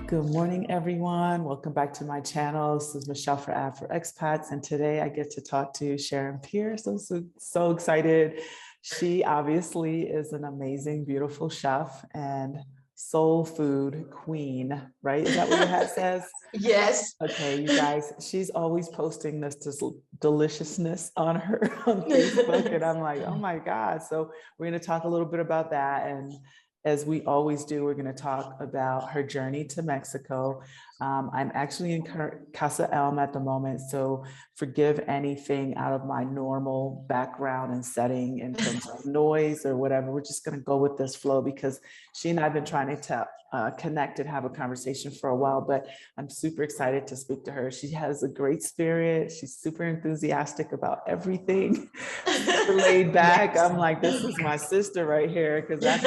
Good morning, everyone. Welcome back to my channel. This is Michelle for Ad for Expats, and today I get to talk to Sharon Pierce. I'm so excited. She obviously is an amazing, beautiful chef and soul food queen, right? Is that what your hat says? Yes. Okay, you guys, she's always posting this deliciousness on her on Facebook, and I'm like, oh my God. So we're going to talk a little bit about that. And as we always do, we're going to talk about her journey to Mexico. I'm actually in Casa at the moment, so forgive anything out of my normal background and setting in terms of noise or whatever. We're just going to go with this flow because she and I have been trying to connect and have a conversation for a while, but I'm super excited to speak to her. She has a great spirit. She's super enthusiastic about everything, super laid back. Yes. I'm like, this is my sister right here, because that's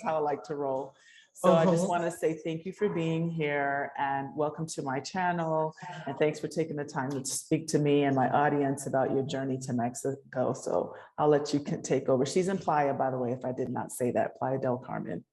how I like to roll. So I just want to say thank you for being here and welcome to my channel. And thanks for taking the time to speak to me and my audience about your journey to Mexico. So I'll let you take over. She's in Playa, by the way, if I did not say that, Playa del Carmen.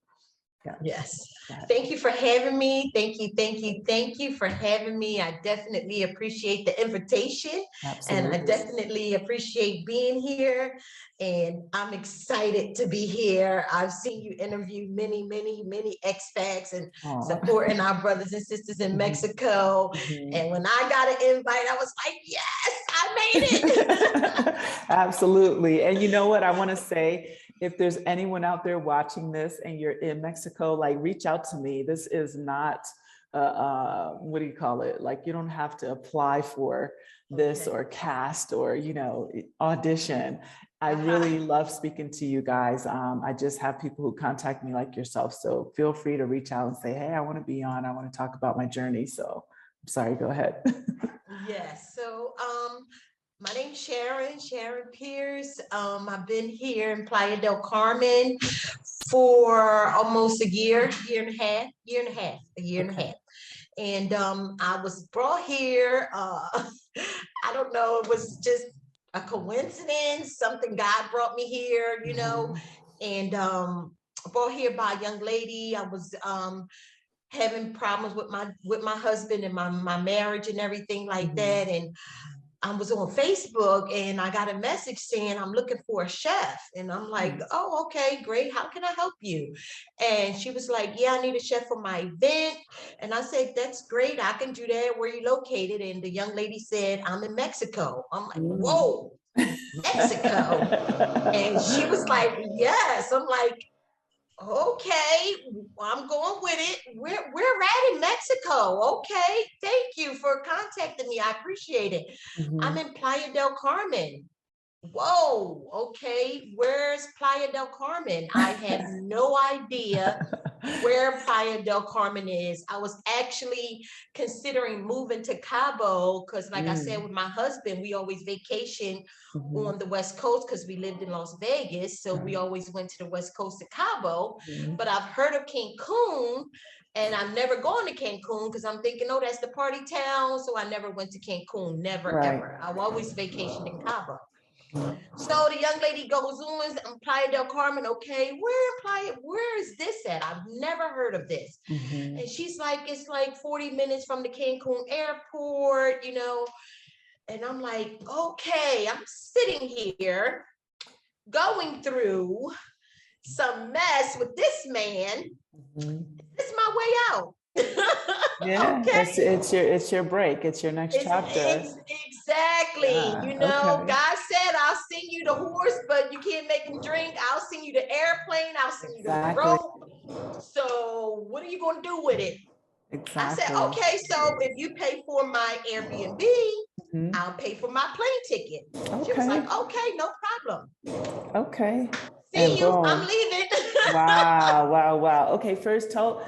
Yeah. Yes. Thank you for having me. Thank you for having me. I definitely appreciate the invitation. Absolutely. And I definitely appreciate being here. And I'm excited to be here. I've seen you interview many expats and supporting our brothers and sisters in Mexico. And when I got an invite, I was like, yes, I made it. Absolutely. And you know what I want to say? If there's anyone out there watching this and you're in Mexico, like reach out to me. This is not, what do you call it? Like you don't have to apply for this or cast or, audition. I really love speaking to you guys. I just have people who contact me like yourself. So feel free to reach out and say, hey, I want to be on. I want to talk about my journey. So I'm sorry, go ahead. Yes. So, my name's Sharon Pierce. I've been here in Playa del Carmen for almost a year and a half. And I was brought here, I don't know, it was just a coincidence, something God brought me here, and brought here by a young lady. I was having problems with my husband and my marriage and everything like that. And I was on Facebook and I got a message saying I'm looking for a chef. And I'm like, oh, okay, great. How can I help you? And she was like, yeah, I need a chef for my event. And I said, that's great. I can do that. Where you located? And the young lady said, I'm in Mexico. I'm like, whoa, Mexico. And she was like, yes. I'm like, okay, I'm going with it. We're at in Mexico. Okay, thank you for contacting me. I appreciate it. I'm in Playa del Carmen. Whoa, okay, where's Playa del Carmen? I have no idea where Playa del Carmen is. I was actually considering moving to Cabo because, like I said, with my husband, we always vacation on the West Coast because we lived in Las Vegas. So we always went to the West Coast to Cabo. But I've heard of Cancun. And I've never gone to Cancun because I'm thinking, oh, that's the party town. So I never went to Cancun, never, ever. I've always vacationed in Cabo. So the young lady goes on Playa del Carmen. Okay, where is this at? I've never heard of this. And she's like, it's like 40 minutes from the Cancun airport, And I'm like, okay, I'm sitting here going through some mess with this man. This is my way out. Yeah, okay. It's your break. It's your next chapter. Exactly. God said, I'll sing you the horse, but you can't make him drink. I'll sing you the airplane. I'll sing you the rope. So what are you going to do with it? Exactly. I said, okay, so if you pay for my Airbnb, I'll pay for my plane ticket. Okay. She was like, okay, no problem. Okay. See you, I'm leaving. Wow. Okay, first tell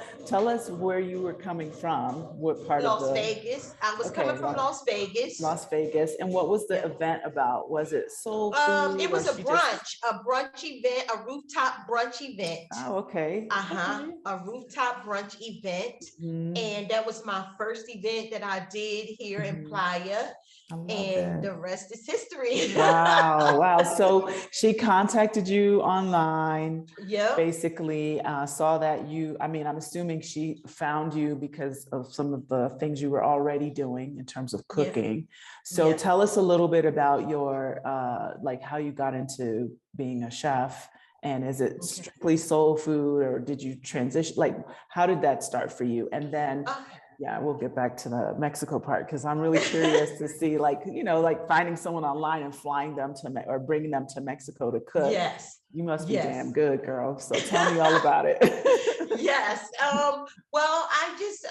us where you were coming from. What part of Las Vegas. I was coming from Las Vegas. Las Vegas. And what was the event about? Was it soul food? It was a brunch event, a rooftop brunch event. Oh, okay. A rooftop brunch event. And that was my first event that I did here in Playa. And the rest is history. Wow. So she contacted you online, basically saw that I mean, I'm assuming she found you because of some of the things you were already doing in terms of cooking. So tell us a little bit about your, like how you got into being a chef, and is it strictly soul food, or did you transition? Like, how did that start for you? And then, yeah, we'll get back to the Mexico part, because I'm really curious to see, like, you know, like finding someone online and flying them to, or bringing them to Mexico to cook. Yes. You must be damn good, girl. So tell me all about it. Yes. Well, I just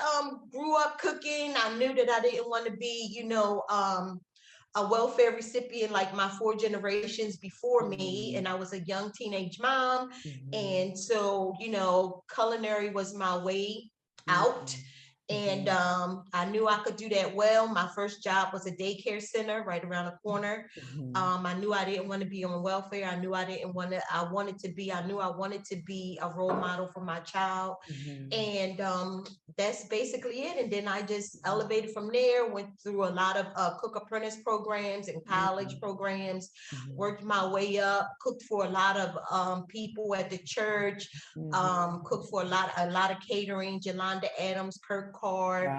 grew up cooking. I knew that I didn't want to be, you know, a welfare recipient like my 4 generations before me. And I was a young teenage mom. And so, you know, culinary was my way out. And I knew I could do that well. My first job was a daycare center right around the corner. I knew I didn't want to be on welfare. I knew I didn't want to, I knew I wanted to be a role model for my child. And that's basically it. And then I just elevated from there, went through a lot of cook apprentice programs and college programs, worked my way up, cooked for a lot of people at the church, cooked for a lot of catering, Yolanda Adams, Kirk Card,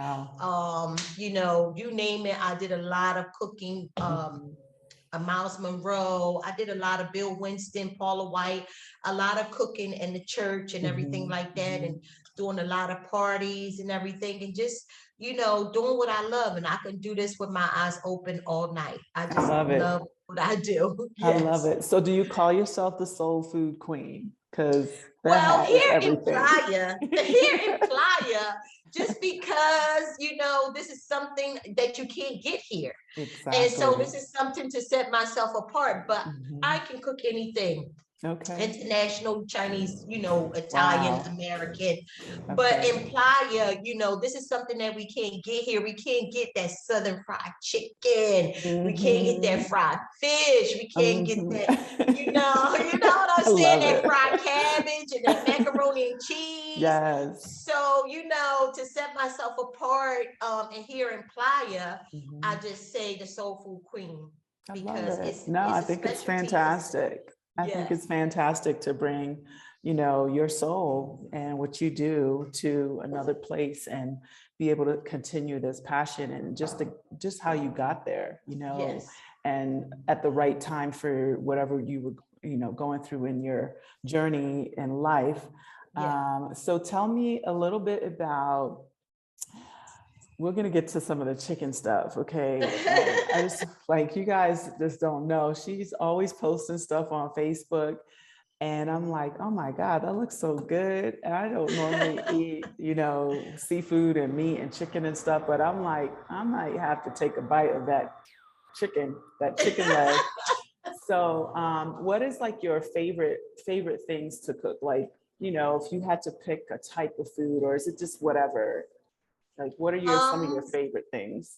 you know, you name it. I did a lot of cooking, Miles Monroe. I did a lot of Bill Winston, Paula White, a lot of cooking in the church and everything like that, and doing a lot of parties and everything, and just, you know, doing what I love. And I can do this with my eyes open all night. I just love what I do. I love it. So do you call yourself the soul food queen? Because well, here in Playa, just because, you know, this is something that you can't get here. And so this is something to set myself apart, but I can cook anything. International, Chinese, you know, Italian, American. But in Playa, you know, this is something that we can't get here. We can't get that southern fried chicken. We can't get that fried fish. We can't get that, you know what I'm saying? That fried cabbage and that macaroni and cheese. So, you know, to set myself apart, and here in Playa, I just say the soul food queen, because I think it's fantastic. I think it's fantastic to bring, you know, your soul and what you do to another place and be able to continue this passion, and just how you got there, you know, and at the right time for whatever you were, you know, going through in your journey in life. So tell me a little bit about, we're going to get to some of the chicken stuff. Okay. I just, like, you guys just don't know. She's always posting stuff on Facebook, and I'm like, oh my God, that looks so good. And I don't normally eat, you know, seafood and meat and chicken and stuff, but I'm like, I might have to take a bite of that chicken leg. So what is like your favorite things to cook? Like, you know, if you had to pick a type of food, or is it just whatever? Like, what are some of your favorite things?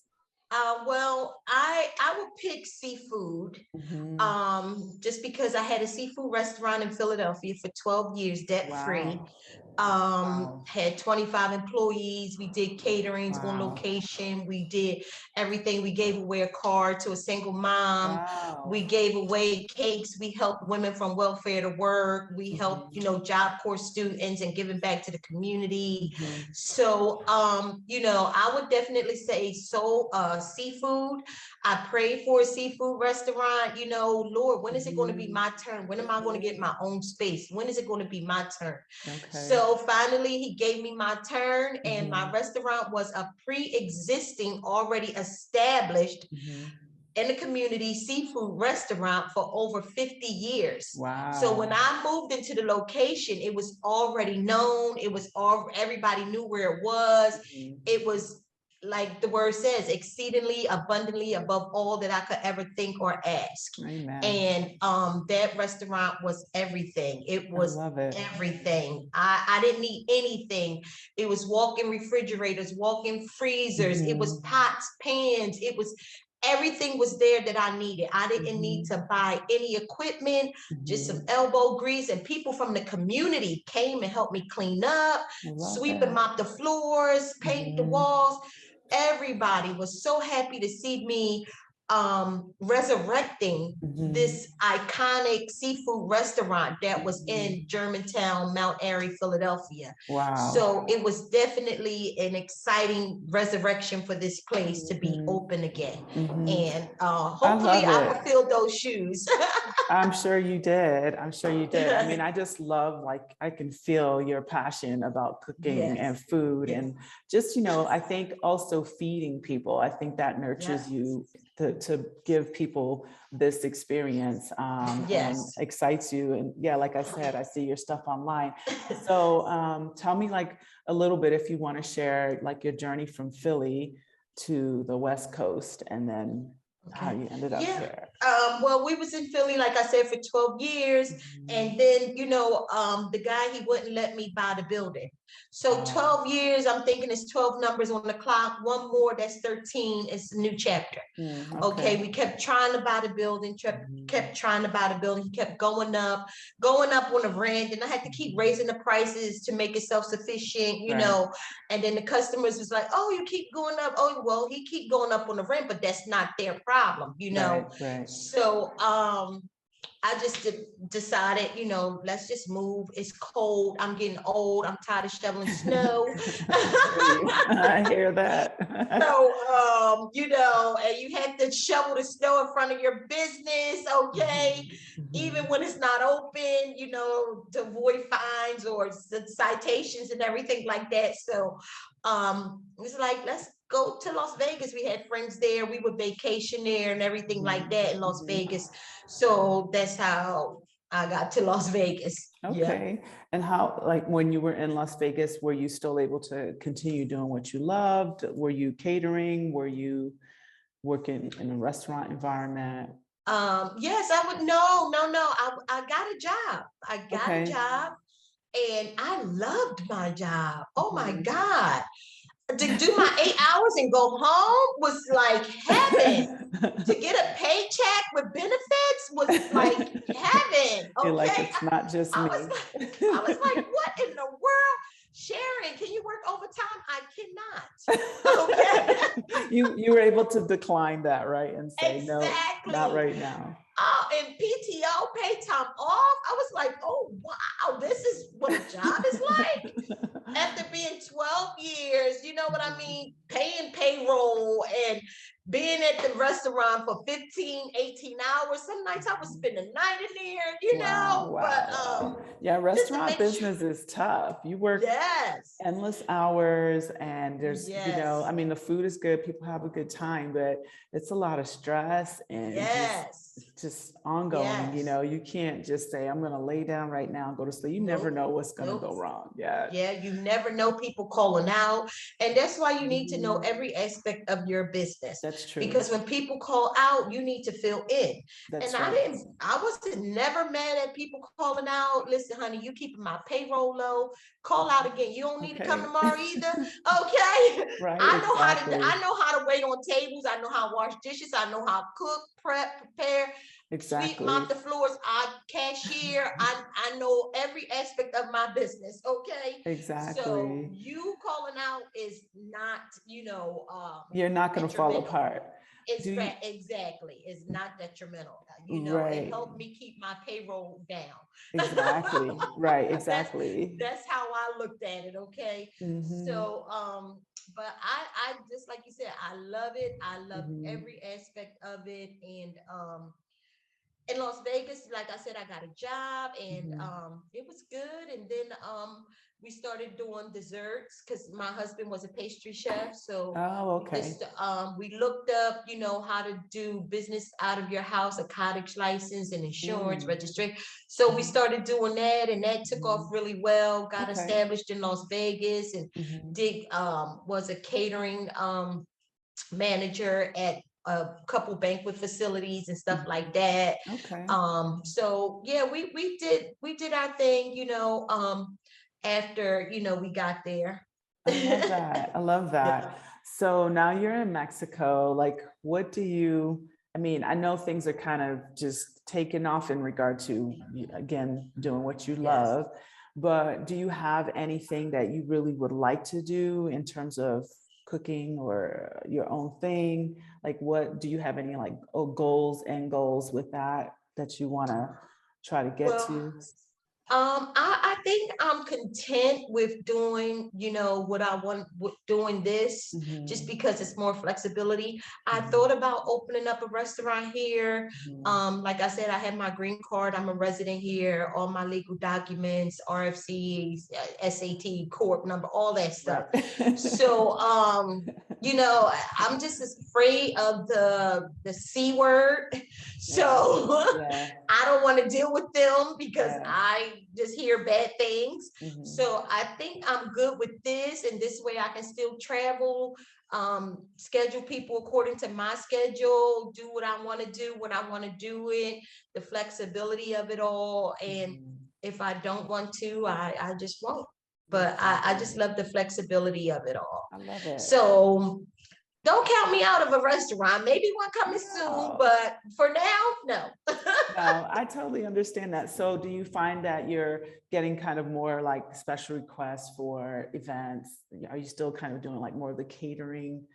Well, I would pick seafood, just because I had a seafood restaurant in Philadelphia for 12 years, debt-free. Had 25 employees. We did caterings on location. We did everything. We gave away a car to a single mom. We gave away cakes. We helped women from welfare to work. We helped, you know, Job Corps students and giving back to the community. So, you know, I would definitely say seafood. I prayed for a seafood restaurant. You know, Lord, when is it going to be my turn? When am I going to get my own space? When is it going to be my turn? So finally, he gave me my turn, and my restaurant was a pre-existing, already established in the community seafood restaurant for over 50 years. So when I moved into the location, it was already known. It was everybody knew where it was. It was, like the word says, exceedingly abundantly above all that I could ever think or ask. And that restaurant was everything. It was everything. I didn't need anything. It was walk-in refrigerators, walk-in freezers. It was pots, pans. It was, everything was there that I needed. I didn't need to buy any equipment, just some elbow grease, and people from the community came and helped me clean up, sweep and mop the floors, paint the walls. Everybody was so happy to see me resurrecting Mhm. this iconic seafood restaurant that was in Germantown, Mount Airy, Philadelphia. Wow. So it was definitely an exciting resurrection for this place to be Mhm. open again. Mhm. And I hopefully love I it. fulfilled those shoes. I'm sure you did. I'm sure you did. I mean, I just love, like, I can feel your passion about cooking and Yes. food Yes. and just, you know, I think also feeding people. I think that nurtures Yes. you to give people this experience and Yes. excites you. And yeah, like I said, I see your stuff online. So tell me like a little bit, if you want to share like your journey from Philly to the West Coast and then how you ended up Yeah. here. Well, we was in Philly, like I said, for 12 years. And then, you know, the guy, he wouldn't let me buy the building. So 12 years, I'm thinking it's 12 numbers on the clock. One more, that's 13. It's a new chapter. Okay, we kept trying to buy the building, kept trying to buy the building. He kept going up on the rent, and I had to keep raising the prices to make it self-sufficient, you know. And then the customers was like, "Oh, you keep going up. Oh, well, he keep going up on the rent, but that's not their problem, you know." So, I just decided, you know, let's just move. It's cold. I'm getting old. I'm tired of shoveling snow. I hear that. So, you know, and you had to shovel the snow in front of your business, okay? Even when it's not open, you know, to avoid fines or citations and everything like that. So, it's like, let's go to Las Vegas. We had friends there. We would vacation there and everything like that in Las Vegas. So that's how I got to Las Vegas. Okay. And how, like when you were in Las Vegas, were you still able to continue doing what you loved? Were you catering? Were you working in a restaurant environment? Yes, I would. No. I got a job. I got a job and I loved my job. Oh my God. To do my 8 hours and go home was like heaven. To get a paycheck with benefits was like heaven. You're like, Okay. it's not just I me. was like, what in the world? Sharon, can you work overtime? I cannot. Okay. You were able to decline that, right? And say, no, not Exactly. right now. And PTO, pay time off. I was like, oh, wow, this is what a job is like. After being 12 years, you know what I mean? Paying payroll and being at the restaurant for 15, 18 hours. Some nights I would spend a night in there, you know, but yeah, just to restaurant make business is tough. You work endless hours and there's, you know, I mean, the food is good, people have a good time, but it's a lot of stress and just ongoing, you know, you can't just say, I'm going to lay down right now and go to sleep. You never know what's going to go wrong. Yeah, you never know people calling out. And that's why you need to know every aspect of your business. That's true. Because when people call out, you need to fill in. That's and I wasn't never mad at people calling out. Listen, honey, you keeping my payroll low. Call out again. You don't need to come tomorrow either. Okay. I know how to wait on tables. I know how to wash dishes. I know how to cook, prepare. Sweep, mop the floors. I cashier. I know every aspect of my business. Okay. So you calling out is not, you know, you're not going to fall apart. Exactly. It's not detrimental. You know, it helped me keep my payroll down. Exactly. Right. Exactly. That's how I looked at it. Okay. So, but I just like you said, I love it. I love every aspect of it. And in Las Vegas, like I said, I got a job and it was good. And then we started doing desserts because my husband was a pastry chef. So we looked up, you know, how to do business out of your house, a cottage license and insurance registration. So we started doing that and that took off really well, got established in Las Vegas and was a catering manager at a couple banquet facilities and stuff like that. So yeah, we did our thing, you know, after, you know, we got there. I love that. I love that. So now you're in Mexico. Like, what do you, I mean, I know things are kind of just taking off in regard to, again, doing what you love, but do you have anything that you really would like to do in terms of cooking or your own thing? Like, what do you have any like end goals with that you want to try to get Well, to? I think I'm content with doing, what I want with doing this, just Mhm, because it's more flexibility. I mhm, thought about opening up a restaurant here. mhm. Like I said, I have my green card. I'm a resident here, all my legal documents, RFCs, SAT, corp number, all that stuff. Right. So, I'm just as afraid of the C word. Yeah, So yeah, I don't want to deal with them because yeah. I just hear bad things. Mhm. So I think I'm good with this, and this way I can still travel, schedule people according to my schedule, do what I want to do when I want to do it, the flexibility of it all. And Mhm. if I don't want to, I just won't. But I just Exactly. love the flexibility of it all. I love it. So don't count me out of a restaurant. Maybe one coming soon, No, but for now, no. no, I totally understand that. So do you find that you're getting kind of more like special requests for events? Are you still kind of doing like more of the catering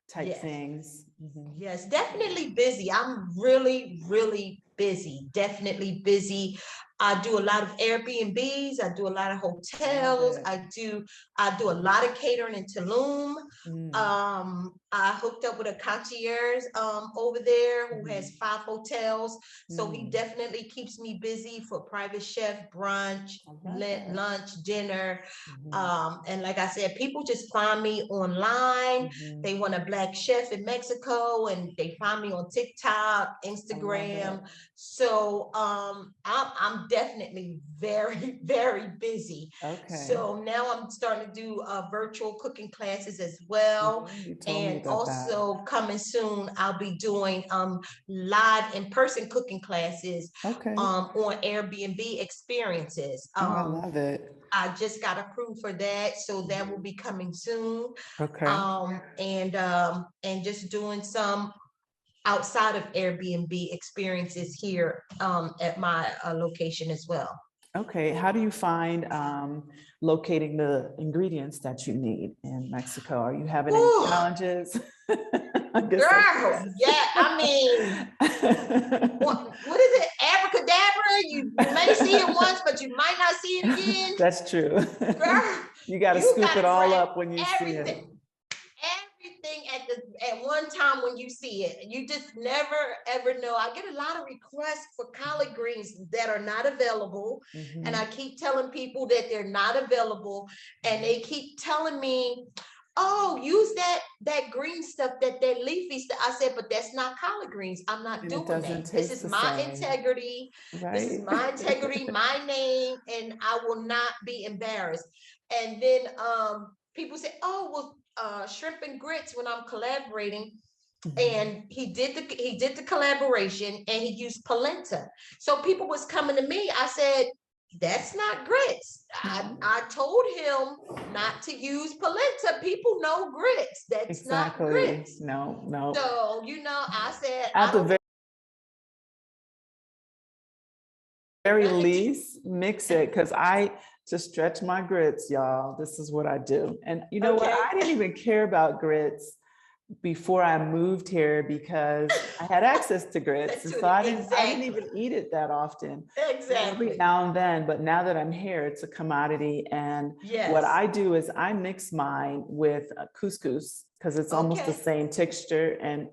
type Yes. things? Mhm. Yes, definitely busy. I'm really, really busy. Definitely busy. I do a lot of Airbnbs. I do a lot of Love hotels. it. I do a lot of catering in Tulum. Mm, I hooked up with a concierge over there who has mhm, 5 hotels. So he mm. definitely keeps me busy for private chef, brunch, I love it. lunch, dinner. Mhm, And like I said, people just find me online. mhm. They want a black chef in Mexico, and they find me on TikTok, I love Instagram. it. So I'm definitely very, very busy. Okay. So now I'm starting to do virtual cooking classes as well. Mhm, you told me And about that. also coming soon, I'll be doing live in-person cooking classes Okay. on Airbnb experiences. Oh, I love it. I just got approved for that, so that will Mhm. be coming soon. Okay. And just doing some outside of Airbnb experiences here at my location as well. Okay. How do you find locating the ingredients that you need in Mexico? Are you having any Whew, challenges? I guess I could girl, yeah, I mean, ask. what is it? Abracadabra. You may see it once, but you might not see it again. That's true. Girl, You got to you scoop it gotta all grab up when you see it. everything at one time when you see it. You just never ever know. I get a lot of requests for collard greens that are not available, and I Mhm. keep telling people that they're not available, and they keep telling me, oh, use that green stuff, that leafy stuff. I said, but that's not collard greens. I'm not And it doing that. doesn't This taste is the my same, integrity. This is right? my integrity, my name, and I will not be embarrassed. And then people say, oh, well, shrimp and grits when I'm collaborating. Mhm. And he did the collaboration, and he used polenta. So people was coming to me. I said, that's not grits. Mhm. I told him not to use polenta. People know grits. That's not Exactly. grits. No, no. So, I said, At I the don't very care. least, mix it because to stretch my grits, y'all. This is what I do. And you know what? Okay. I didn't even care about grits before I moved here because I had access to grits. That's And what so I didn't exactly. even eat it that often. Every Exactly. now and then, but now that I'm here, it's a commodity. And what Yes. I do is I mix mine with couscous because it's almost the Okay. same texture Oh, and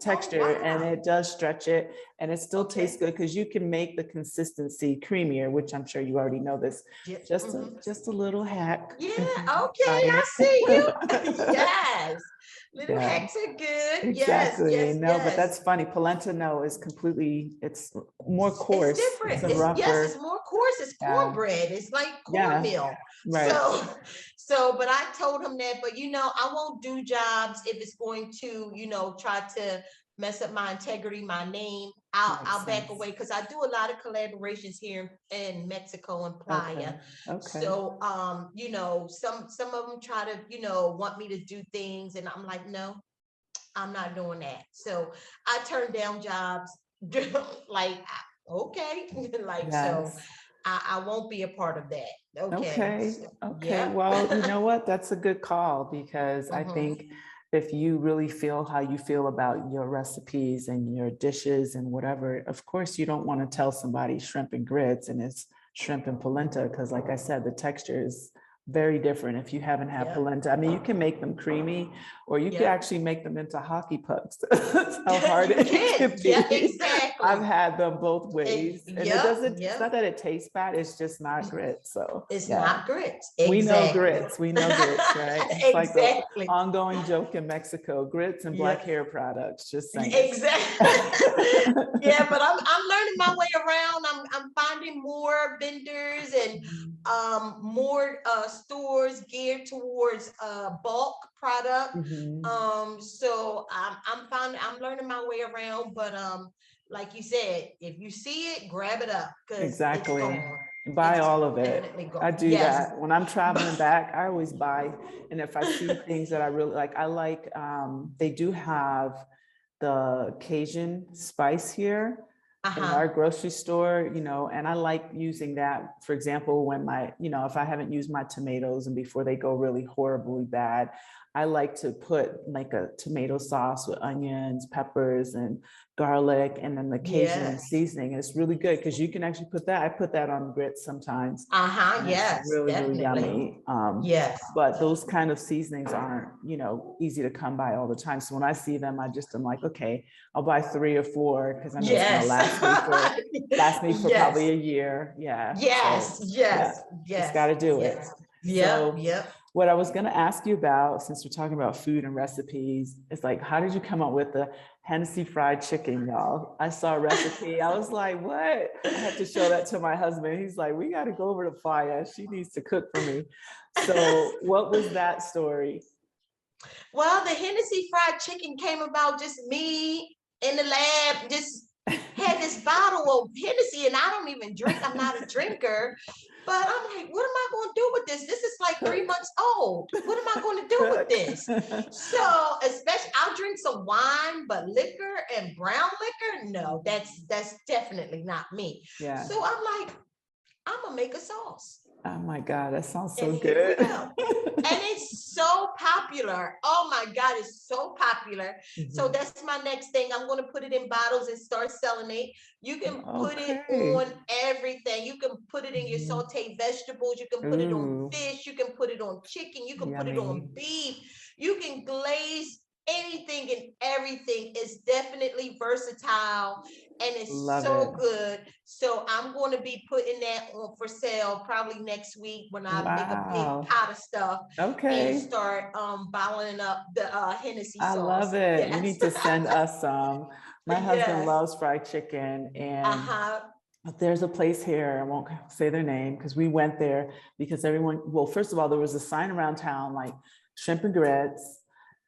wow. it does stretch it and it still tastes Okay. good because you can make the consistency creamier, which I'm sure you already know this. Yep. Just a little hack if Yeah, you okay, try I see you. it. Yes. Little Yeah. hacks are good. Yes, Exactly. yes, No, but yes. that's funny. Polenta, no, is completely, it's more It's coarse. It's different. a It's rougher. more coarse. It's Yeah. cornbread. It's like Yeah. cornmeal. Right. So, but I told him that, but I won't do jobs if it's going to, try to mess up my integrity, my name. Makes I'll back sense. away because I do a lot of collaborations here in Mexico and Playa. Okay. Okay. So, some of them try to, want me to do things, and I'm like, no, I'm not doing that. So I turn down jobs like, okay, like, so Yes. I won't be a part of that. Okay. Okay. So, Okay. yep. Well, you know what? That's a good call because I Mhm. think if you really feel how you feel about your recipes and your dishes and whatever, of course, you don't want to tell somebody shrimp and grits and it's shrimp and polenta, because like I said, the texture is very different if you haven't had Yeah. polenta. I mean, you can make them creamy, or you can Yeah. actually make them into hockey pucks. That's how hard You it can. can Yeah, be. exactly. I've had them both ways, and it Yep, doesn't, it's yep. not that it tastes bad, it's just not grits. So It's yeah, not grits. we know Exactly. grits, we know grits, right? It's like a Exactly. ongoing joke in Mexico, grits and black Yeah. hair products, just saying. Exactly. Yeah, but I'm learning my way around. I'm finding more vendors and more stores geared towards bulk product. Mhm. So I'm learning my way around, but like you said, if you see it, grab it up because it's Exactly. gone. Buy It's all of it. definitely I gone. do Yes. that. When I'm traveling back, I always buy. And if I see things that I really like, they do have the Cajun spice here in our grocery store, and I like using that, for example, when if I haven't used my tomatoes and before they go really horribly bad, I like to put like a tomato sauce with onions, peppers, and garlic, and then the Cajun Yes. seasoning. And it's really good because you can actually I put that on grits sometimes. And it's Yes, really, really definitely. yummy. Yes. But those kind of seasonings aren't, easy to come by all the time. So when I see them, I'm like, okay, I'll buy 3 or 4 because I know it's gonna Yes. last me for Yes. probably a year. Yeah. Yes. So yeah, Yes. just Yes. gotta do it. Yes. Yep. So Yep. what I was gonna ask you about, since we're talking about food and recipes, is like, how did you come up with the Hennessy fried chicken, y'all? I saw a recipe. I was like, what? I had to show that to my husband. He's like, we got to go over to Playa. She needs to cook for me. So what was that story? Well, the Hennessy fried chicken came about just me in the lab, just had this bottle of Hennessy, and I don't even drink. I'm not a drinker. But I'm like, what am I going to do with this? This is like 3 months old. What am I going to do with this? So, especially, I'll drink some wine, but liquor and brown liquor, no, that's definitely not me. Yeah. So I'm like, I'm gonna make a sauce. Oh my God, that sounds so And good. here we go. And it's so popular. Oh my God, it's so popular. So that's my next thing. I'm going to put it in bottles and start selling it. You can put it on everything. You can put it in your sauteed vegetables. You can put it on fish. You can put it on chicken. You can put it on beef. You can glaze anything and everything. Is definitely versatile and it's so good. So I'm going to be putting that on for sale probably next week when I make a big pot of stuff and start bottling up the Hennessy sauce. I love it. Yes. You need to send us some. My husband loves fried chicken, and there's a place here, I won't say their name because we went there because first of all, there was a sign around town like shrimp and grits.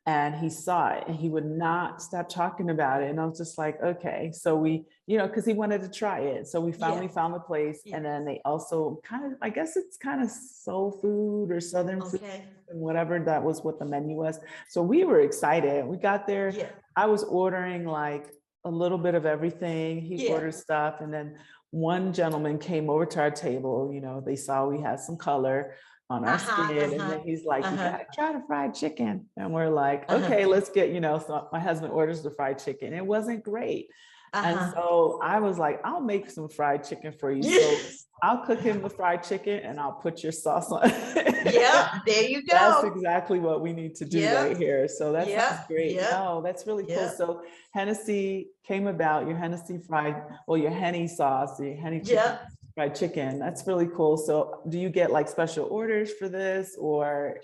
And he saw it and he would not stop talking about it. And I was just like, okay. So we, because he wanted to try it. So we finally found the place. And then they also I guess it's kind of soul food or Southern food and whatever. That was what the menu was. So we were excited. We got there. I was ordering like a little bit of everything. He ordered stuff. And then one gentleman came over to our table. They saw we had some color on our skin. And then he's like, you gotta try the fried chicken. And we're like, okay, let's get, so my husband orders the fried chicken. It wasn't great. And so I was like, I'll make some fried chicken for you. So I'll cook him the fried chicken and I'll put your sauce on it. Yep, there you go. That's exactly what we need to do right here. So that sounds great. No, that's really cool. So Hennessy came about, your Hennessy your Henny sauce, your Henny chicken. Fried chicken. That's really cool. So do you get like special orders for this or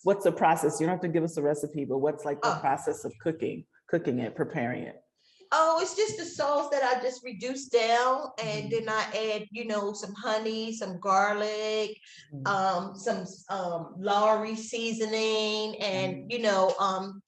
what's the process? You don't have to give us a recipe, but what's like the process of cooking it, preparing it? Oh, it's just the sauce that I just reduced down and then I add, some honey, some garlic, some Lowry seasoning and,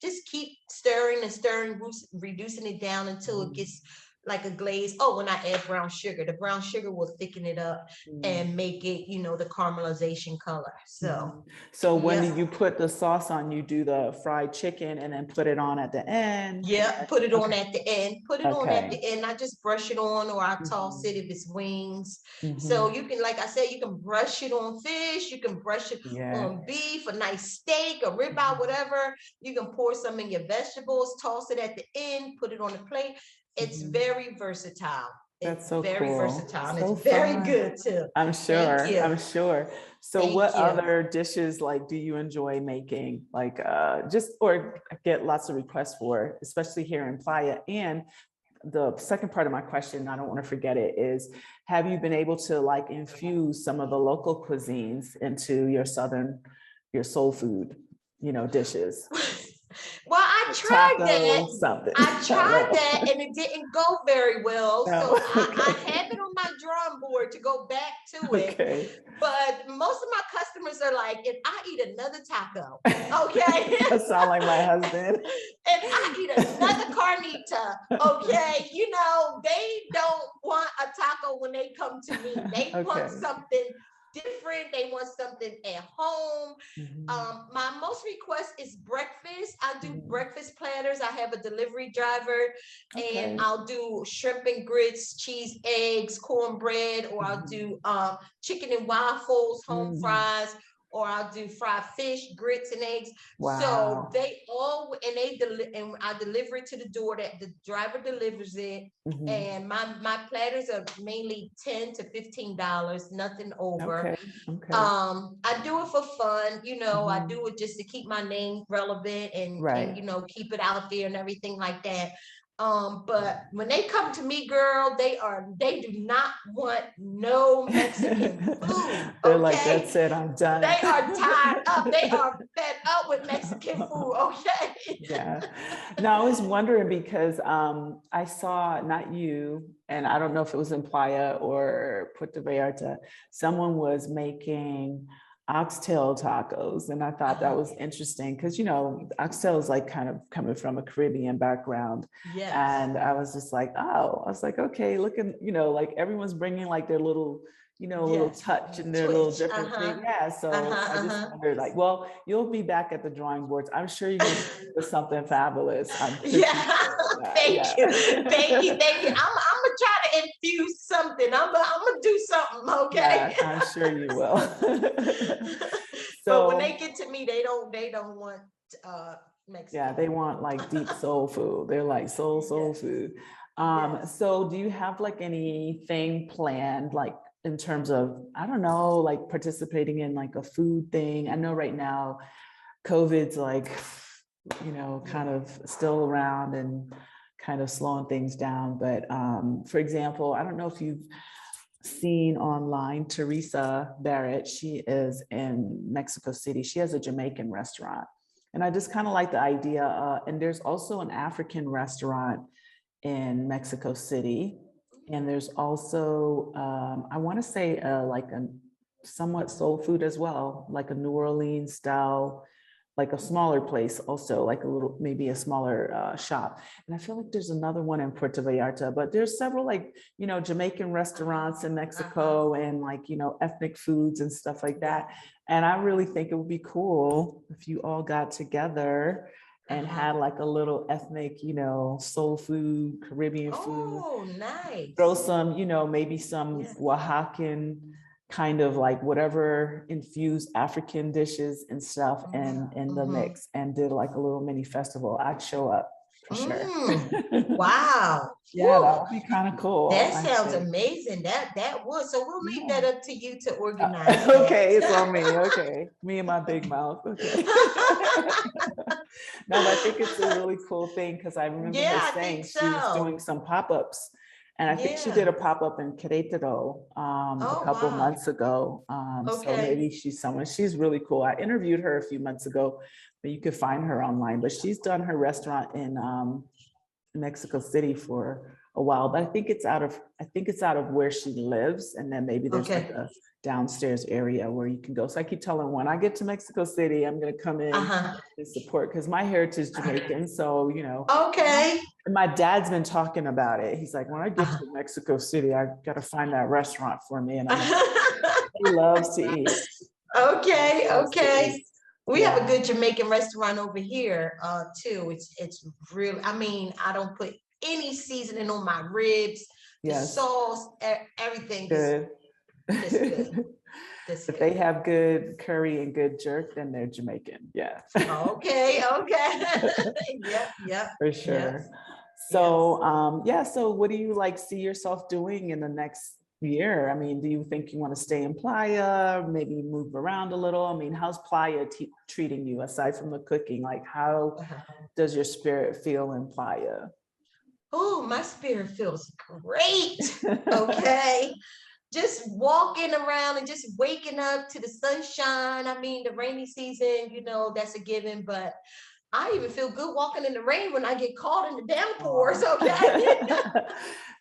just keep stirring and stirring, reducing it down until it gets like a glaze. Oh, when I add brown sugar, the brown sugar will thicken it up and make it, you know, the caramelization color. So, so when yeah. you put the sauce on, you do the fried chicken and then put it on at the end? Yeah, put it on at the end. Put it on at Okay. the end. I just brush it on, or I toss it if it's wings. So you can, like I said, you can brush it on fish. You can brush it on beef, a nice steak, a ribeye, whatever. You can pour some in your vegetables, toss it at the end, put it on the plate. It's very versatile. That's It's so very cool. versatile. And So it's very fun. good too. I'm Thank sure. you. I'm sure. So Thank what you. other dishes like do you enjoy making? Like just or get lots of requests for, especially here in Playa. And the second part of my question, I don't want to forget it, is have you been able to like infuse some of the local cuisines into your soul food, you know, dishes? Well, I tried Taco, that. something. I tried that and it didn't go very well. No. So I Okay. have it on my drawing board to go back to it. Okay. But most of my customers are like, if I eat another taco, okay? That sound like my husband. If I eat another carnita, okay, you know, they don't want a taco when they come to me. They want Okay. something different. They want something at home. My most request is breakfast. I do breakfast platters. I have a delivery driver, and I'll do shrimp and grits, cheese, eggs, cornbread, or I'll do chicken and waffles, home fries, or I'll do fried fish, grits, and eggs. Wow. So they all, and I deliver it to the door. That the driver delivers it, and my platters are mainly $10 to $15, nothing over. Okay. Okay. I do it for fun, you know. I do it just to keep my name relevant and you know, keep it out there and everything like that. But when they come to me, girl, they do not want no Mexican food. They're like, that's it, I'm done. They are tired up. They are fed up with Mexican food. Okay. Yeah. Now I was wondering because I saw, not you, and I don't know if it was in Playa or Puerto Vallarta, someone was making oxtail tacos, and I thought that was interesting because, you know, oxtail is like kind of coming from a Caribbean background. Yes. And I was just like, oh, I was like, okay, looking, you know, like everyone's bringing like their little, you know, little touch and their little different thing. Yeah. So I just wondered, like, well, you'll be back at the drawing boards. I'm sure you're going to do something fabulous. Thank you. Thank you. Thank you. I'm gonna try to infuse something. I'm gonna do something. Okay. Yeah, I'm sure you will. But when they get to me, they don't want Mexican. Yeah, they want like deep soul food. They're like soul food. So do you have like anything planned, like in terms of, I don't know, like participating in like a food thing? I know right now COVID's like, you know, kind of still around and kind of slowing things down. But for example, I don't know if you've seen online Teresa Barrett. She is in Mexico City. She has a Jamaican restaurant. And I just kind of like the idea. And there's also an African restaurant in Mexico City. And there's also, I want to say like a somewhat soul food as well, like a New Orleans style, like a smaller place also, like a little, maybe a smaller shop. And I feel like there's another one in Puerto Vallarta, but there's several like, you know, Jamaican restaurants in Mexico and like, you know, ethnic foods and stuff like that. And I really think it would be cool if you all got together and had like a little ethnic, you know, soul food, Caribbean food. Oh, nice. Throw some, you know, maybe some Oaxacan kind of like whatever infused African dishes and stuff and in the mix, and did like a little mini festival. I'd show up for sure. Wow. Yeah, that would be kind of cool. That sounds amazing. That would. So we'll leave that up to you to organize. Okay, it's on me. Okay, me and my big mouth. Okay. No, but I think it's a really cool thing because I remember her saying she was doing some pop-ups. And I think she did a pop-up in Querétaro a couple months ago. So maybe she's someone, she's really cool. I interviewed her a few months ago, but you could find her online. But she's done her restaurant in Mexico City for a while, but I think it's out of where she lives. And then maybe there's like Okay. a downstairs area where you can go. So I keep telling her, when I get to Mexico City, I'm going to come in and support, because my heritage is Jamaican. So, you know, Okay. and my dad's been talking about it. He's like, when I get to Mexico City, I got to find that restaurant for me. And I'm like, he loves to eat. Okay, Loves to okay. eat. We have a Yeah. good Jamaican restaurant over here, too. It's really, I mean, I don't put any seasoning on my ribs, the Yes. sauce, everything is Good. just good. Just If they good. have good curry and good jerk, then they're Jamaican. Yeah. Okay, okay. Yep, yep, For yep, sure. yes. So, yeah, so what do you like see yourself doing in the next year? I mean, do you think you want to stay in Playa, maybe move around a little? I mean, how's Playa treating you aside from the cooking? Like, how does your spirit feel in Playa? Oh, my spirit feels great. Okay. Just walking around and just waking up to the sunshine. I mean, the rainy season, you know, that's a given, but I even feel good walking in the rain when I get caught in the downpours, okay?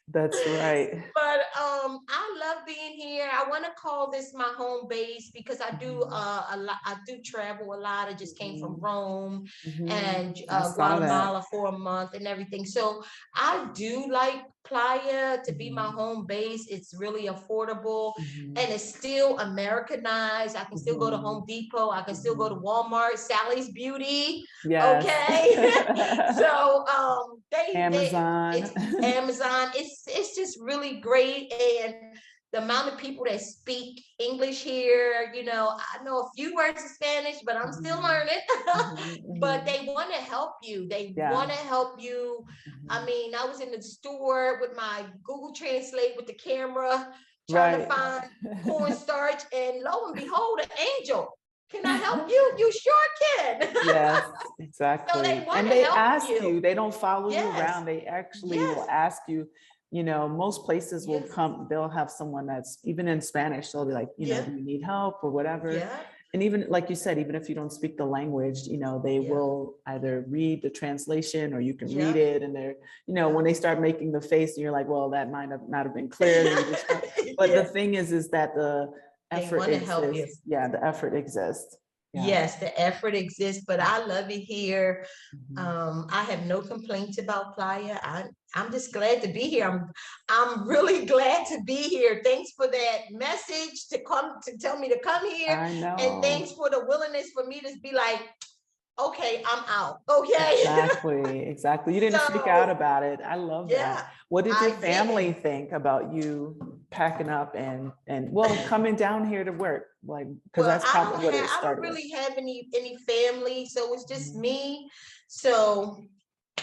That's right. But I love being here. I want to call this my home base because I do a lot. I do travel a lot. I just came from Rome and I saw that. Guatemala for a month and everything. So I do like Playa to be my home base. It's really affordable and it's still Americanized. I can still go to Home Depot. I can still go to Walmart, Sally's Beauty. Yes. Okay. So Amazon. it's Amazon. It's just really great. And the amount of people that speak English here, you know, I know a few words of Spanish, but I'm still learning. But they want to help you. They want to help you. I mean, I was in the store with my Google Translate with the camera, trying to find cornstarch, and lo and behold, an angel. Can I help you? You sure can. Yes, exactly. So they want And to they help ask you. you, they don't follow you Yes. around. They actually will Yes. ask you, you know, most places will Yes. come, they'll have someone that's even in Spanish. They'll be like, you know, do you need help or whatever? Yeah. And even like you said, even if you don't speak the language, you know, they will either read the translation or you can read it. And they're, you know, when they start making the face and you're like, well, that might have not have been clear. But the thing is that the effort exists. Yeah, the effort exists. Yeah. Yes, the effort exists, but I love it here. I have no complaints about Playa. I'm just glad to be here. I'm really glad to be here. Thanks for that message to come to tell me to come here. I know. And thanks for the willingness for me to be like, okay, I'm out. Okay. Exactly. You didn't freak out about it. I love that. What did your family think about you packing up and well, coming down here to work? Like, because that's probably what it started. I don't really have any family, so it's just me. So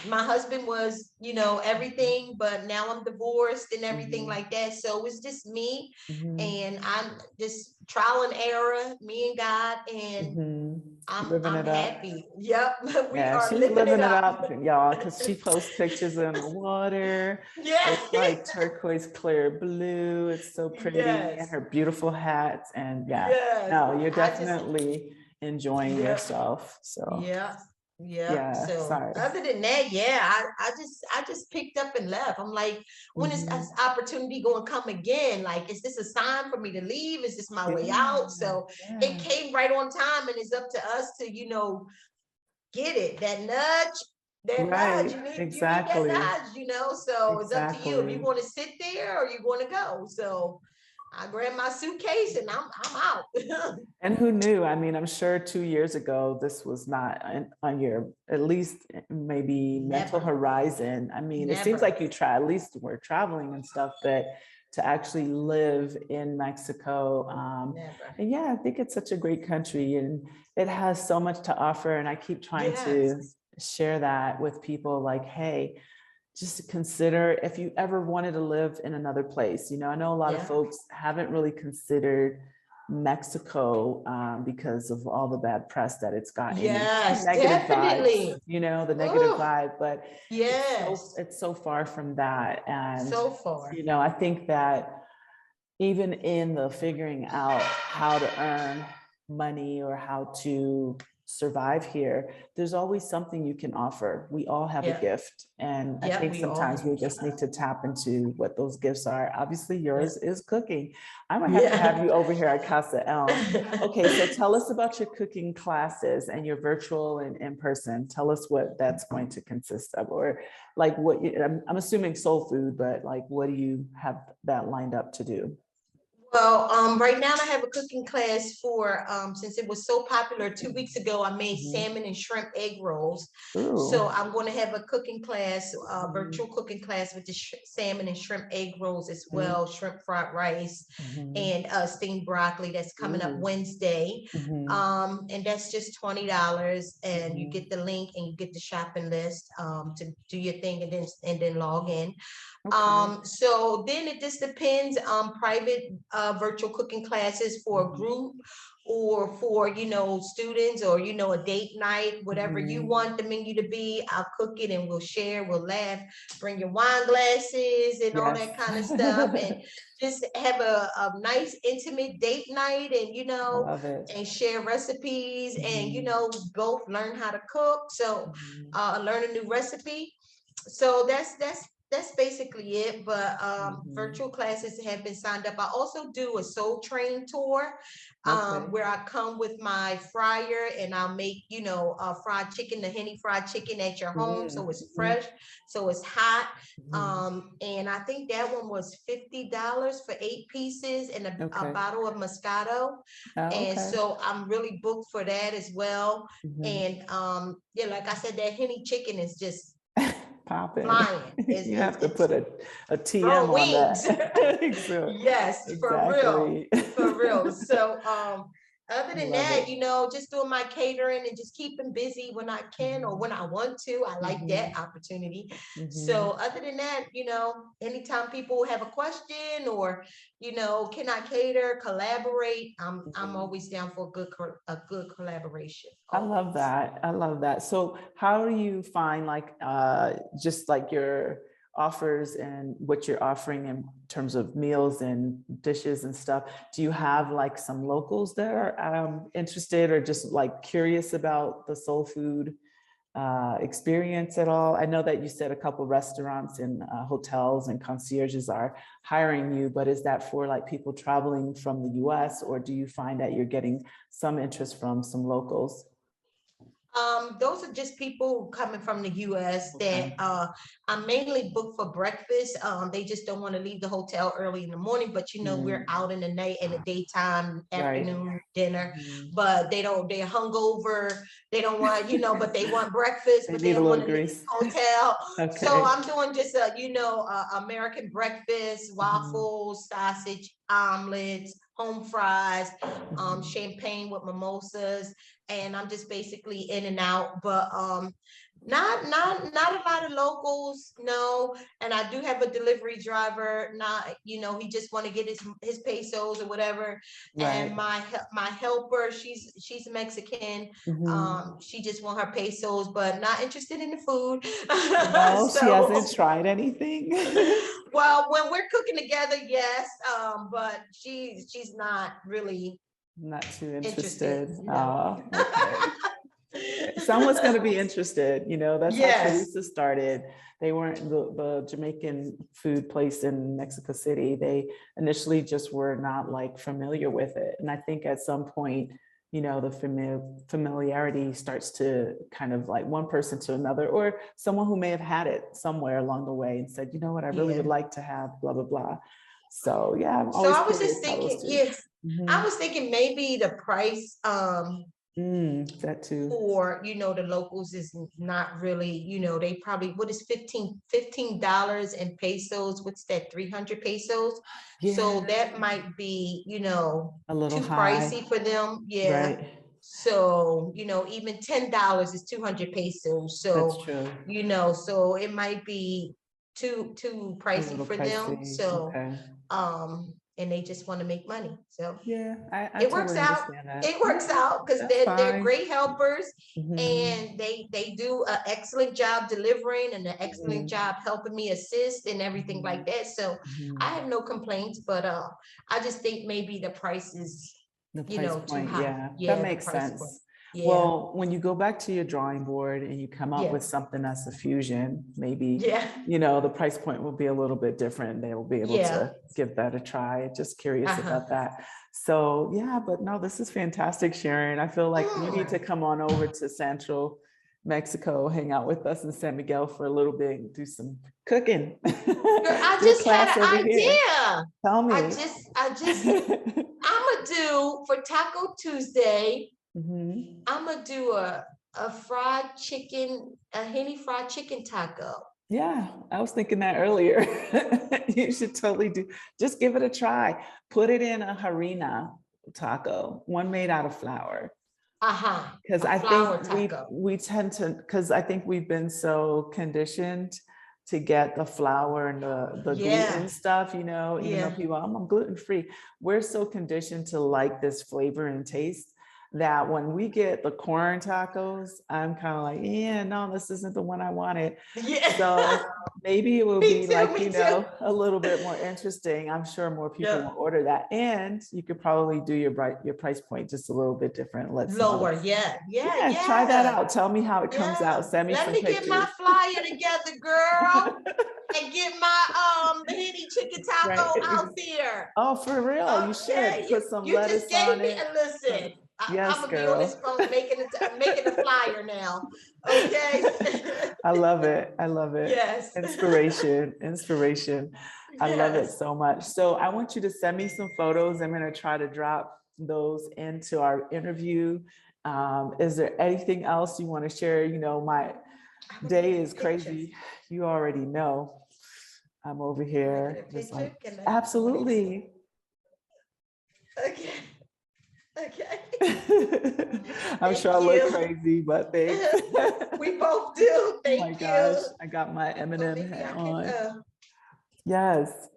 my husband was, you know, everything, but now I'm divorced and everything like that. So it's just me, and I'm just trial and error, me and God, and I'm happy. Yep, we are she's living it up, y'all, because she posts pictures in the water. It's like turquoise clear blue. It's so pretty, and her beautiful hats, and no, you're definitely enjoying yourself. So So other than that, I just picked up and left. I'm like, when is this opportunity going to come again? Like, is this a sign for me to leave? Is this my way out? So it came right on time, and it's up to us to, you know, get it, that nudge. You need that nudge, you know. So it's up to you if you want to sit there or you want to go. So I grabbed my suitcase and I'm out. And who knew? I mean, I'm sure 2 years ago, this was not on your, at least maybe mental horizon. I mean, it seems like you try, at least we're traveling and stuff, but to actually live in Mexico. And yeah, I think it's such a great country and it has so much to offer. And I keep trying to share that with people like, hey, just consider if you ever wanted to live in another place. You know, I know a lot of folks haven't really considered Mexico because of all the bad press that it's gotten. Negative vibes, you know, the negative vibe, but it's so far from that. And so far, you know, I think that even in the figuring out how to earn money or how to survive here, there's always something you can offer. We all have a gift. And I think we all sometimes do. we just need to tap into what those gifts are. Obviously, yours is cooking. I might have to Yeah. have you over here at Casa. Okay, so tell us about your cooking classes and your virtual and in person. Tell us what that's going to consist of, or like what I'm assuming soul food, but like what do you have that lined up to do? Well, right now I have a cooking class for, since it was so popular 2 weeks ago, I made salmon and shrimp egg rolls. So Ooh. I'm going to have a cooking class, Mhm. virtual cooking class with the salmon and shrimp egg rolls as Mhm. well, shrimp fried rice Mhm. and steamed broccoli. That's coming up Ooh. Wednesday. Mhm. And that's just $20, and you Mhm. get the link and you get the shopping list to do your thing and then log in. Okay. So then it just depends on private virtual cooking classes for a Mhm. group or for, students or, a date night, whatever you Mhm. want the menu to be. I'll cook it and we'll share, we'll laugh, bring your wine glasses and all Yes. that kind of stuff. And just have a nice intimate date night and, I love it. and share recipes and, Mhm. both learn how to cook. So Mhm. learn a new recipe. So that's basically it. But Mhm. virtual classes have been signed up. I also do a soul train tour, Okay. where I come with my fryer and I'll make, fried chicken, the henny fried chicken at your home, so it's Mhm. fresh, so it's hot. Mhm. And I think that one was $50 for 8 pieces and a Okay. bottle of Moscato. Oh, And okay. so I'm really booked for that as well. Mhm. And yeah, like I said, that henny chicken is just Pop in. flying. You have to It's put a TM throwing on wings. that. So, Yes, for real, exactly. for real. So, other than Love that, it. just doing my catering and just keeping busy when I can or Mhm. when I want to. I like Mhm. that opportunity. So, Mhm. other than that, anytime people have a question or, can I cater, collaborate, I'm Mhm. always down for a good collaboration. I love Always. that. I love that. So how do you find like just like your offers and what you're offering in terms of meals and dishes and stuff? Do you have like some locals that are interested or just like curious about the soul food experience at all? I know that you said a couple restaurants and hotels and concierges are hiring you, but is that for like people traveling from the US, or do you find that you're getting some interest from some locals? Those are just people coming from the US that Okay. I'm mainly booked for breakfast. They just don't want to leave the hotel early in the morning, but we're Mm, out in the night, in the daytime, right. afternoon, dinner, Mhm. but they're hungover. They don't want, but they want breakfast, They but they need a don't want little to leave grease. the hotel. So Okay. I'm doing just American breakfast, Mhm. waffles, sausage, omelets, home fries, Mhm. champagne with mimosas, and I'm just basically in and out. But not a lot of locals, no. And I do have a delivery driver. Not, he just want to get his pesos or whatever. And Right. my helper, she's Mexican. Mhm. She just want her pesos, but not interested in the food. No, she hasn't So, tried anything. well, when we're cooking together, yes. But she's not really Not too interested. interested. No. Oh, okay. Someone's going to be interested. That's how Yes. Teresa started. They weren't the Jamaican food place in Mexico City. They initially just were not like familiar with it. And I think at some point, the familiarity starts to kind of like one person to another, or someone who may have had it somewhere along the way and said, you know what, I really would Yeah. like to have blah, blah, blah. So yeah, I'm So always I was curious just how those thinking, do. yeah, I Mhm. was thinking maybe the price That too. for the locals is not really, they probably, what is $15 in pesos, what's that, 300 pesos? So Yeah, that might be, a little too high, pricey for them. Yeah. right? So, even $10 is 200 pesos. That's So, true. so it might be too A pricey little for them. pricey. So, Okay. and they just want to make money. So Yeah, I it works totally out. understand that. It Yeah, works out because that's they're fine. great helpers, Mhm, and they do an excellent job delivering and an excellent mhm, job helping me assist and everything like mhm, that. So I mhm. have no complaints, but I just think maybe the price is The price too point, high. yeah, that Yeah, the makes price point. sense. Yeah, Well, when you go back to your drawing board and you come up yeah, with something that's a fusion, maybe, yeah, the price point will be a little bit different. They will be able yeah. to give that a try. Just curious Uh-huh. about that. So yeah, but no, this is fantastic, Sharon. I feel like you need to come on over to Central Mexico, hang out with us in San Miguel for a little bit and do some cooking. Girl, I Do a just had class over an here. idea. Tell me. I'ma do for Taco Tuesday, Mhm. I'ma do a fried chicken, a henny fried chicken taco. Yeah, I was thinking that earlier. You should totally just give it a try. Put it in a harina taco, one made out of flour. Uh-huh. Because A I flour think taco. we tend to, because I think we've been so conditioned to get the flour and the Yeah. gluten stuff, even though Yeah. people, I'm gluten free. We're so conditioned to like this flavor and taste that when we get the corn tacos, I'm kind of like, yeah, no, this isn't the one I wanted. Yeah. So maybe it will Me be too, like, me too. a little bit more interesting. I'm sure more people Yeah. will order that. And you could probably do your price point just a little bit different. Let some Lower. other, Yeah. Yeah. yeah, try that Yeah. out. Tell me how it comes Yeah. out. Send me Let some me get my pictures. flyer together, girl, and get my the henny chicken Right. taco out there. Oh, for real. You should Okay, put some you just lettuce gave on me it. a listen. I'm Yes, gonna be on this girl. phone making a flyer now. Okay. I love it. I love it. Yes. Inspiration, inspiration. I love it Yes. so much. So I want you to send me some photos. I'm going to try to drop those into our interview. Is there anything else you want to share? My I'm gonna day get is pictures. crazy. You already know. I'm over Can I here get a just picture? like, Can I want to see? absolutely. Okay. Okay. I'm Thank sure I look you. crazy, but thanks. We both do. Oh my Thank gosh, you. I got my So M&M maybe hat I can. on. Yes.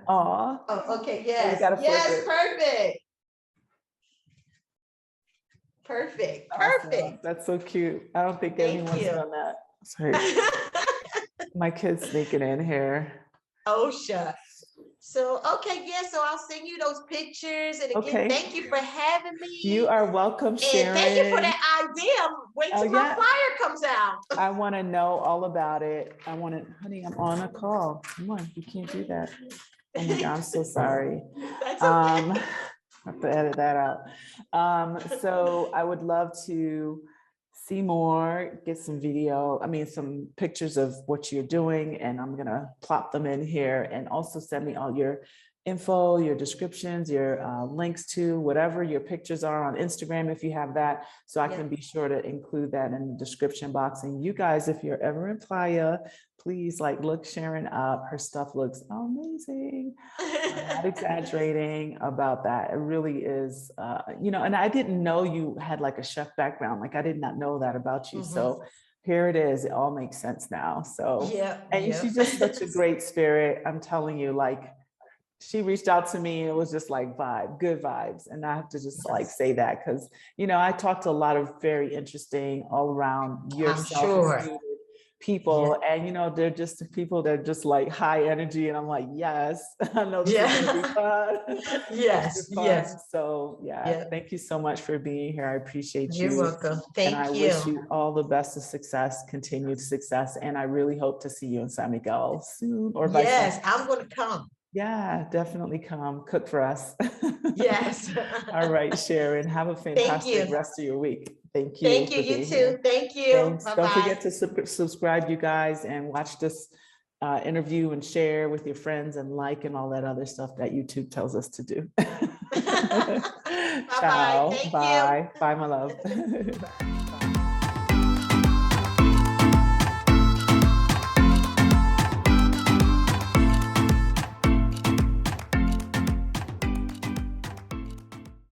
Aw. Oh, okay. Oh, you Yes. gotta flip Yes. it. Perfect. Perfect. Awesome. Perfect. That's so cute. I don't think Thank anyone's you. done that. Sorry, my kid's sneaking in here. Oh, shucks. So, okay, yeah, so I'll send you those pictures. And again, Okay. thank you for having You me. are welcome, And thank you for Sharon. that idea. Wait Oh till my yeah, flyer comes out. I want to know all about it. I want to, honey, I'm on a call. Come on, you can't do that. Oh my God, I'm so sorry. That's I okay. have to edit that out. So I would love to see more, get some video, some pictures of what you're doing, and I'm gonna plop them in here, and also send me all your info, your descriptions, your links to whatever your pictures are on Instagram, if you have that, so I Yeah. can be sure to include that in the description box. And you guys, if you're ever in Playa, please look Sharon up. Her stuff looks amazing. I'm not exaggerating about that. It really is, and I didn't know you had a chef background. I did not know that about you. So here it is. It all makes sense now. So, Yeah, and yeah. she's just such a great spirit. I'm telling you, she reached out to me and it was just good vibes. And I have to just say that because, I talked to a lot of very interesting all around I'm yourself sure. included people. And, they're just people that are just high energy. And I'm like, yes, I know this is going to be fun. Yes, This is fun. yes. So yeah, thank you so much for being here. I appreciate you. You're welcome. And I Thank wish you. you all the best of success, continued success. And I really hope to see you in San Miguel soon or vice versa. Yes, I'm going to come. Yeah, definitely come cook for us. Yes. All right, Sharon, have a fantastic you. rest of your week. Thank you. Thank you. for You being too. here. Thank you. Thanks. Bye-bye. Don't forget to subscribe, you guys, and watch this interview and share with your friends and and all that other stuff that YouTube tells us to do. Bye-bye. Ciao. Thank you. Bye. Bye, my love. Bye.